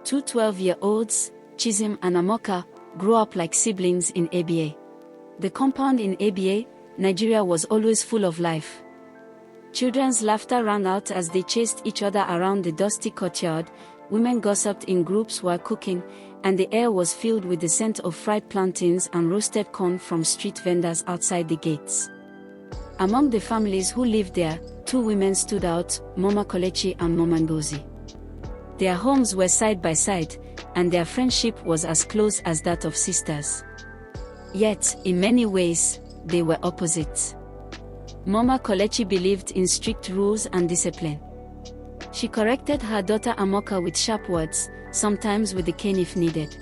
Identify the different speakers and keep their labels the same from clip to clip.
Speaker 1: Two 12-year-olds, Chisholm and Amoka, grew up like siblings in ABA. The compound in ABA, Nigeria was always full of life. Children's laughter rang out as they chased each other around the dusty courtyard, women gossiped in groups while cooking, and the air was filled with the scent of fried plantains and roasted corn from street vendors outside the gates. Among the families who lived there, two women stood out, Mama Kelechi and Mama Ngozi. Their homes were side by side, and their friendship was as close as that of sisters. Yet, in many ways, they were opposites. Mama Kelechi believed in strict rules and discipline. She corrected her daughter Amoka with sharp words, sometimes with a cane if needed.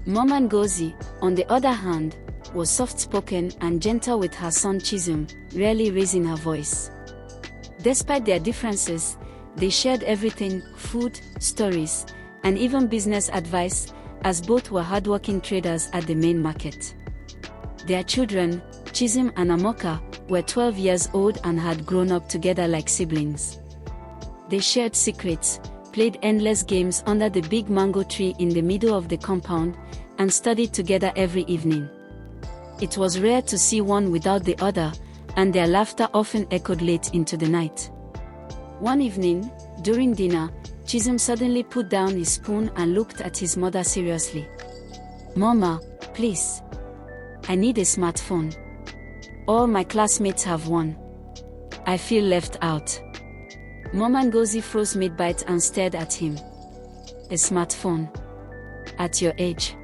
Speaker 1: Mama Ngozi, on the other hand, was soft-spoken and gentle with her son Chisholm, rarely raising her voice. Despite their differences, they shared everything: food, stories, and even business advice, as both were hardworking traders at the main market. Their children, Chisholm and Amoka, were 12 years old and had grown up together like siblings. They shared secrets, played endless games under the big mango tree in the middle of the compound, and studied together every evening. It was rare to see one without the other, and their laughter often echoed late into the night. One evening, during dinner, Chisholm suddenly put down his spoon and looked at his mother seriously. "Mama, please. I need a smartphone. All my classmates have one. I feel left out." Mama Ngozi froze mid-bite and stared at him. "A smartphone? At your age?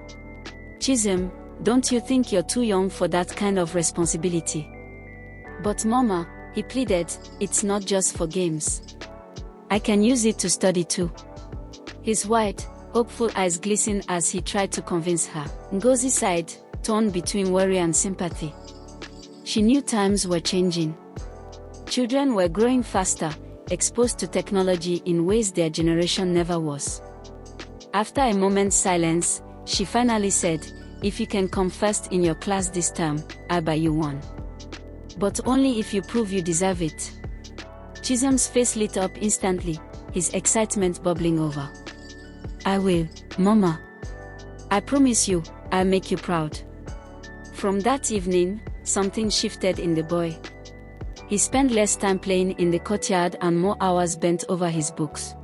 Speaker 1: Chisholm, don't you think you're too young for that kind of responsibility?" "But Mama," he pleaded, "it's not just for games. I can use it to study too." His wide, hopeful eyes glistened as he tried to convince her. Ngozi sighed, torn between worry and sympathy. She knew times were changing. Children were growing faster, exposed to technology in ways their generation never was. After a moment's silence, she finally said, "If you can come first in your class this term, I'll buy you one. But only if you prove you deserve it." Chisholm's face lit up instantly, his excitement bubbling over. "I will, Mama. I promise you, I'll make you proud." From that evening, something shifted in the boy. He spent less time playing in the courtyard and more hours bent over his books.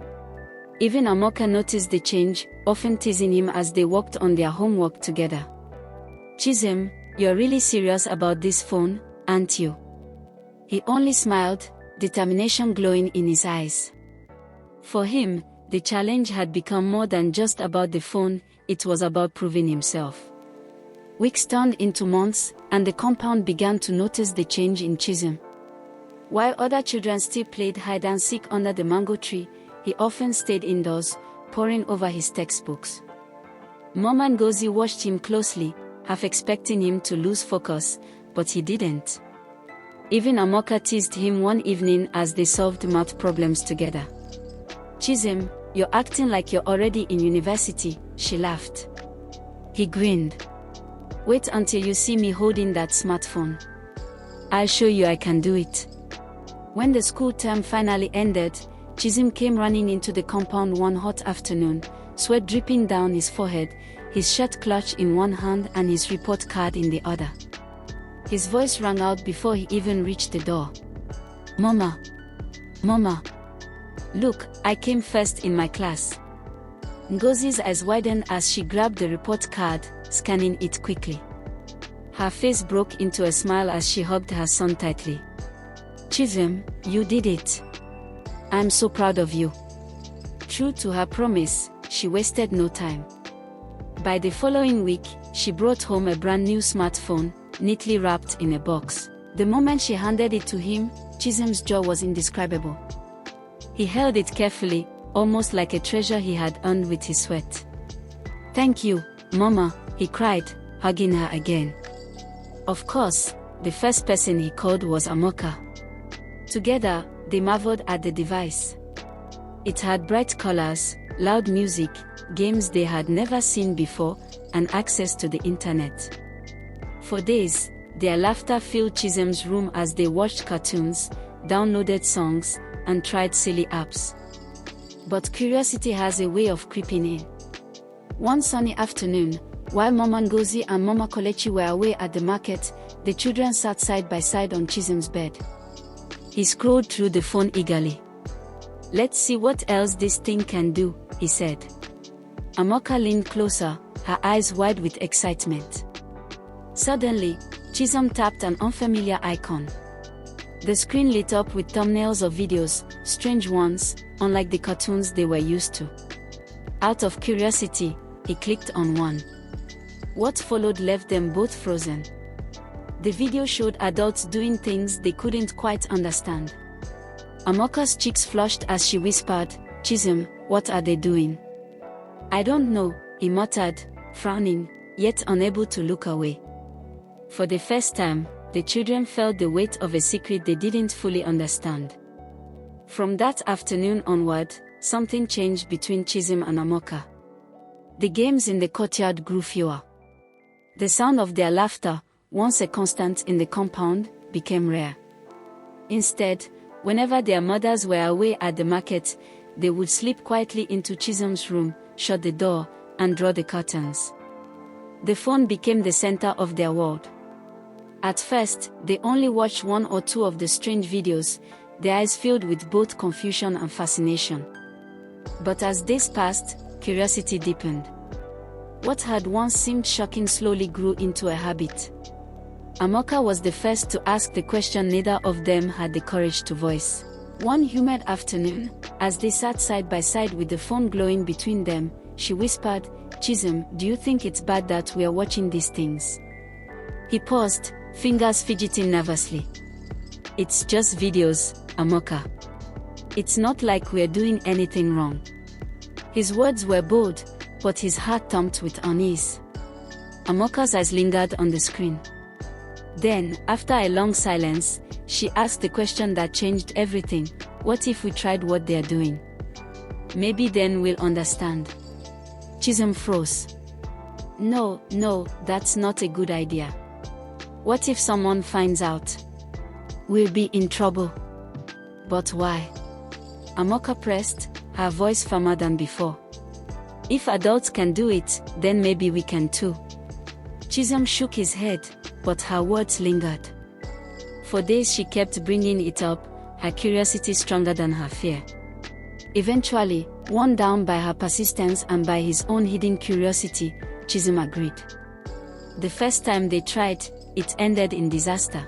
Speaker 1: Even Amoka noticed the change, often teasing him as they worked on their homework together. "Chisholm, you're really serious about this phone, aren't you?" He only smiled, determination glowing in his eyes. For him, the challenge had become more than just about the phone, it was about proving himself. Weeks turned into months, and the compound began to notice the change in Chisholm. While other children still played hide-and-seek under the mango tree, he often stayed indoors, poring over his textbooks. Mama Ngozi watched him closely, half expecting him to lose focus, but he didn't. Even Amoka teased him one evening as they solved math problems together. "Chisholm, you're acting like you're already in university," she laughed. He grinned. "Wait until you see me holding that smartphone. I'll show you I can do it." When the school term finally ended, Chisholm came running into the compound one hot afternoon, sweat dripping down his forehead, his shirt clutched in one hand and his report card in the other. His voice rang out before he even reached the door. "Mama! Mama! Look, I came first in my class." Ngozi's eyes widened as she grabbed the report card, scanning it quickly. Her face broke into a smile as she hugged her son tightly. "Chisholm, you did it. I'm so proud of you." True to her promise, she wasted no time. By the following week, she brought home a brand new smartphone, neatly wrapped in a box. The moment she handed it to him, Chisholm's joy was indescribable. He held it carefully, almost like a treasure he had earned with his sweat. "Thank you, Mama," he cried, hugging her again. Of course, the first person he called was Amoka. Together, they marveled at the device. It had bright colors, loud music, games they had never seen before, and access to the internet. For days, their laughter filled Chisholm's room as they watched cartoons, downloaded songs, and tried silly apps. But curiosity has a way of creeping in. One sunny afternoon, while Mama Ngozi and Mama Kolechi were away at the market, the children sat side by side on Chisim's bed. He scrolled through the phone eagerly. "Let's see what else this thing can do," he said. Amoka leaned closer, her eyes wide with excitement. Suddenly, Chisom tapped an unfamiliar icon. The screen lit up with thumbnails of videos, strange ones, unlike the cartoons they were used to. Out of curiosity, he clicked on one. What followed left them both frozen. The video showed adults doing things they couldn't quite understand. Amoka's cheeks flushed as she whispered, "Chisom, what are they doing?" "I don't know," he muttered, frowning, yet unable to look away. For the first time, the children felt the weight of a secret they didn't fully understand. From that afternoon onward, something changed between Chisom and Amoka. The games in the courtyard grew fewer. The sound of their laughter, once a constant in the compound, became rare. Instead, whenever their mothers were away at the market, they would slip quietly into Chisom's room, shut the door, and draw the curtains. The phone became the center of their world. At first, they only watched one or two of the strange videos, their eyes filled with both confusion and fascination. But as days passed, curiosity deepened. What had once seemed shocking slowly grew into a habit. Amoka was the first to ask the question neither of them had the courage to voice. One humid afternoon, as they sat side by side with the phone glowing between them, she whispered, "Chisom, do you think it's bad that we are watching these things?" He paused, fingers fidgeting nervously. "It's just videos, Amoka. It's not like we're doing anything wrong." His words were bold, but his heart thumped with unease. Amoka's eyes lingered on the screen. Then, after a long silence, she asked the question that changed everything: "What if we tried what they're doing? Maybe then we'll understand." Chisom froze. No, that's not a good idea. What if someone finds out? We'll be in trouble." "But why?" Amoka pressed, her voice firmer than before. "If adults can do it, then maybe we can too." Chisom shook his head, but her words lingered. For days she kept bringing it up, her curiosity stronger than her fear. Eventually, worn down by her persistence and by his own hidden curiosity, Chisom agreed. The first time they tried, it ended in disaster.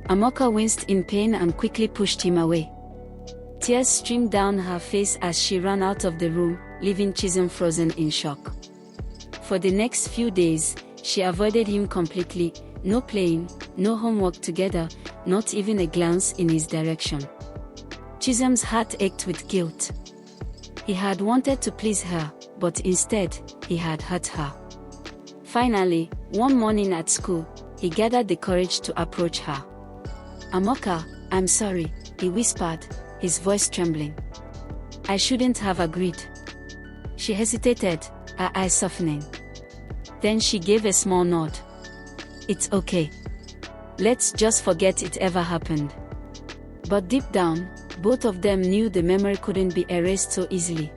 Speaker 1: Amoka winced in pain and quickly pushed him away. Tears streamed down her face as she ran out of the room, leaving Chisom frozen in shock. For the next few days, she avoided him completely. No playing, no homework together, not even a glance in his direction. Chisom's heart ached with guilt. He had wanted to please her, but instead, he had hurt her. Finally, one morning at school, he gathered the courage to approach her. "Amoka, I'm sorry," he whispered, his voice trembling. "I shouldn't have agreed." She hesitated, her eyes softening. Then she gave a small nod. "It's okay. Let's just forget it ever happened." But deep down, both of them knew the memory couldn't be erased so easily.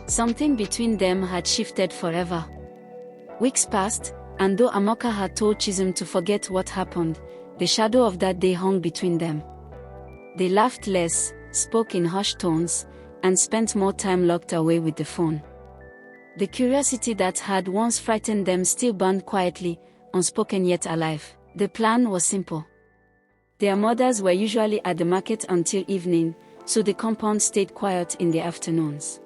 Speaker 1: Something between them had shifted forever. Weeks passed, and though Amoka had told Chisom to forget what happened, the shadow of that day hung between them. They laughed less, spoke in hushed tones, and spent more time locked away with the phone. The curiosity that had once frightened them still burned quietly, unspoken yet alive. The plan was simple. Their mothers were usually at the market until evening, so the compound stayed quiet in the afternoons.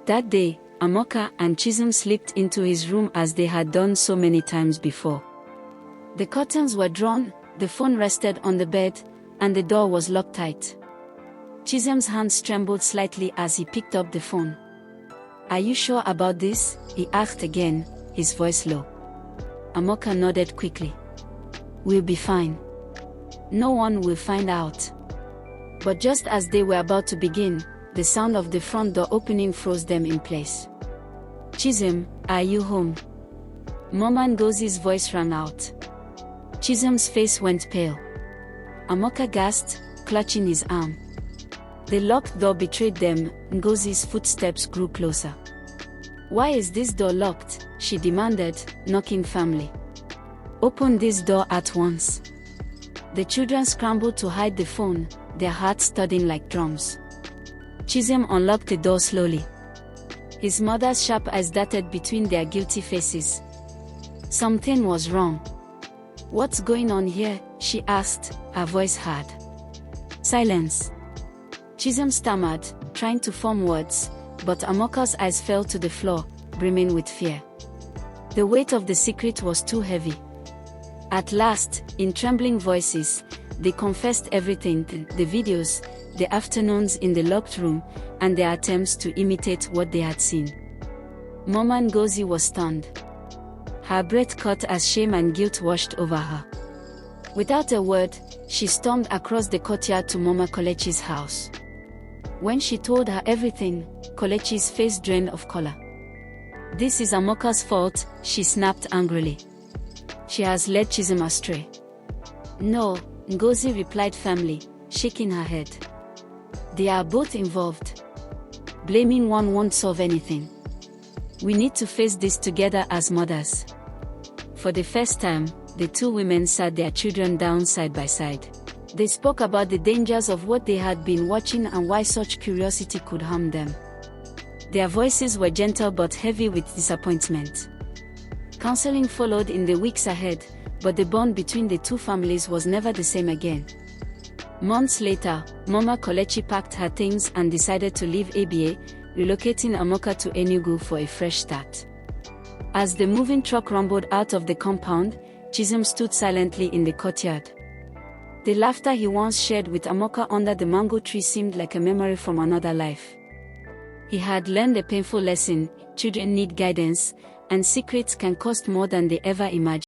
Speaker 1: That day, Amoka and Chisom slipped into his room as they had done so many times before. The curtains were drawn, the phone rested on the bed, and the door was locked tight. Chisom's hands trembled slightly as he picked up the phone. "Are you sure about this?" he asked again, his voice low. Amoka nodded quickly. "We'll be fine. No one will find out." But just as they were about to begin, the sound of the front door opening froze them in place. "Chisom, are you home?" Mama Ngozi's voice rang out. Chisom's face went pale. Amoka gasped, clutching his arm. The locked door betrayed them. Ngozi's footsteps grew closer. "Why is this door locked?" she demanded, knocking firmly. "Open this door at once." The children scrambled to hide the phone, their hearts thudding like drums. Chisholm unlocked the door slowly. His mother's sharp eyes darted between their guilty faces. Something was wrong. "What's going on here?" she asked, her voice hard. "Silence." Chisholm stammered, trying to form words, but Amoka's eyes fell to the floor, brimming with fear. The weight of the secret was too heavy. At last, in trembling voices, they confessed everything: the videos, the afternoons in the locked room, and their attempts to imitate what they had seen. Mama Ngozi was stunned. Her breath caught as shame and guilt washed over her. Without a word, she stormed across the courtyard to Mama Kelechi's house. When she told her everything, Kelechi's face drained of color. "This is Amoka's fault," she snapped angrily. "She has led Chisholm astray." "No," Ngozi replied firmly, shaking her head. "They are both involved. Blaming one won't solve anything. We need to face this together as mothers." For the first time, the two women sat their children down side by side. They spoke about the dangers of what they had been watching and why such curiosity could harm them. Their voices were gentle but heavy with disappointment. Counseling followed in the weeks ahead, but the bond between the two families was never the same again. Months later, Mama Kelechi packed her things and decided to leave ABA, relocating Amoka to Enugu for a fresh start. As the moving truck rumbled out of the compound, Chisholm stood silently in the courtyard. The laughter he once shared with Amoka under the mango tree seemed like a memory from another life. He had learned a painful lesson: children need guidance, and secrets can cost more than they ever imagined.